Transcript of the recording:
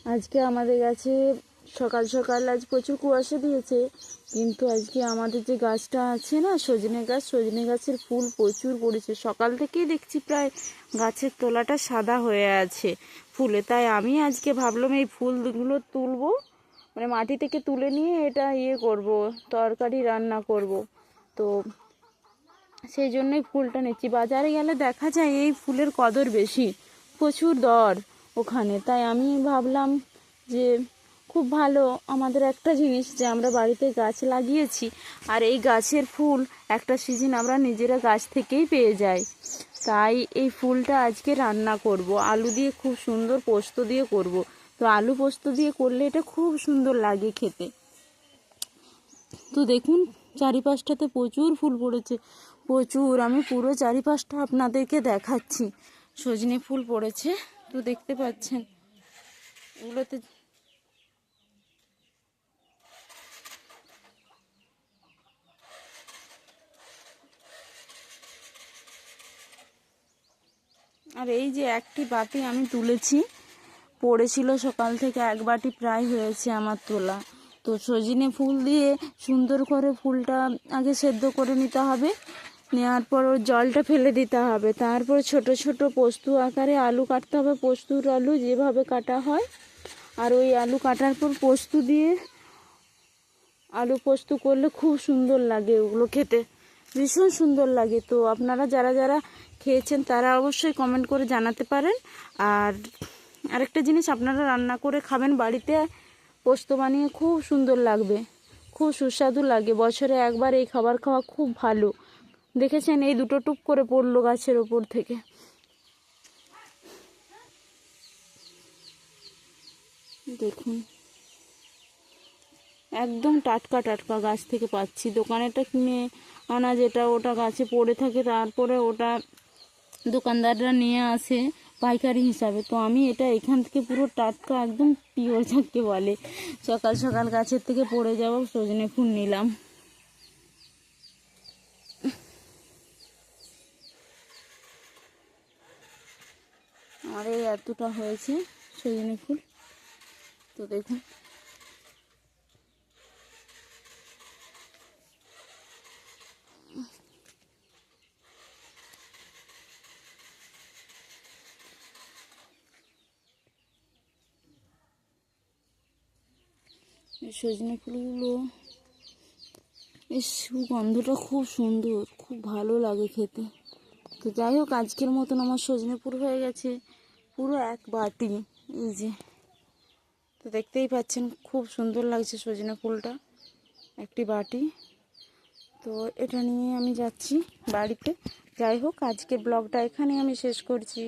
আজকে আমাদের গাছে সকাল সকাল আজ প্রচুর কুয়াশা দিয়েছে, কিন্তু আজকে আমাদের যে গাছটা আছে না, সজনে গাছের ফুল প্রচুর পড়েছে। সকাল থেকেই দেখছি প্রায় গাছের তলাটা সাদা হয়ে আছে ফুলে। তাই আমি আজকে ভাবলাম এই ফুলগুলো তুলবো, মানে মাটি থেকে তুলে নিয়ে এটা করব, তরকারি রান্না করব। তো সেই জন্যই ফুলটা নিচ্ছি। বাজারে গেলে দেখা যায় এই ফুলের কদর বেশি, প্রচুর দর ওখানে। তাই আমি ভাবলাম যে খুব ভালো আমাদের একটা জিনিস যে আমরা বাড়িতে গাছ লাগিয়েছি, আর এই গাছের ফুল একটা সিজন আমরা নিজেরা গাছ থেকেই পেয়ে যাই। তাই এই ফুলটা আজকে রান্না করব, আলু দিয়ে খুব সুন্দর পোস্ত দিয়ে করব। তো আলু পোস্ত দিয়ে করলে এটা খুব সুন্দর লাগে খেতে। তো দেখুন চারিপাশটাতে প্রচুর ফুল পড়েছে, প্রচুর। আমি পুরো চারিপাশটা আপনাদেরকে দেখাচ্ছি। সজনে ফুল পড়েছে, তো দেখতে পাচ্ছেন এগুলোতে। আর এই যে একটি বাটি আমি তুলেছি, পড়েছিল সকাল থেকে, এক বাটি প্রায় হয়েছে আমার তোলা। তো সজনে ফুল দিয়ে সুন্দর করে ফুলটা আগে সেদ্ধ করে নিতে হবে, নেওয়ার পর ওর জলটা ফেলে দিতে হবে। তারপর ছোট ছোট পোস্ত আকারে আলু কাটতে হবে, পোস্তুর আলু যেভাবে কাটা হয়। আর ওই আলু কাটার পর পোস্ত দিয়ে আলু পোস্ত করলে খুব সুন্দর লাগে, ওগুলো খেতে ভীষণ সুন্দর লাগে। তো আপনারা যারা যারা খেয়েছেন তারা অবশ্যই কমেন্ট করে জানাতে পারেন। আর আরেকটা জিনিস, আপনারা রান্না করে খাবেন বাড়িতে, পোস্ত বানিয়ে খুব সুন্দর লাগবে, খুব সুস্বাদু লাগে। বছরে একবার এই খাবার খাওয়া খুব ভালো। দেখেছেন এই দুটো টুপ করে পড়লো গাছের ওপর থেকে, দেখুন একদম টাটকা টাটকা গাছ থেকে পাচ্ছি। দোকানেটা কিনে আনা যেটা, ওটা গাছে পড়ে থাকে, তারপরে ওটা দোকানদাররা নিয়ে আসে পাইকারি হিসাবে। তো আমি এটা এখান থেকে পুরো টাটকা একদম পিওর যাকে বলে, সকাল সকাল গাছের থেকে পড়ে যাওয়া সজনে ফুল নিলাম। আর এই এতটা হয়েছে সজনে ফুল, তো দেখুন। এই সজনে ফুলগুলো, এই সুগন্ধটা খুব সুন্দর, খুব ভালো লাগে খেতে। তো যাই হোক, আজকের মতন আমার সজনে ফুল হয়ে গেছে পুরো এক বাটি, এই যে। তো দেখতেই পাচ্ছেন খুব সুন্দর লাগছে সজনে ফুলটা, একটি বাটি। তো এটা নিয়ে আমি যাচ্ছি বাড়িতে। যাই হোক, আজকের ব্লগটা এখানে আমি শেষ করছি।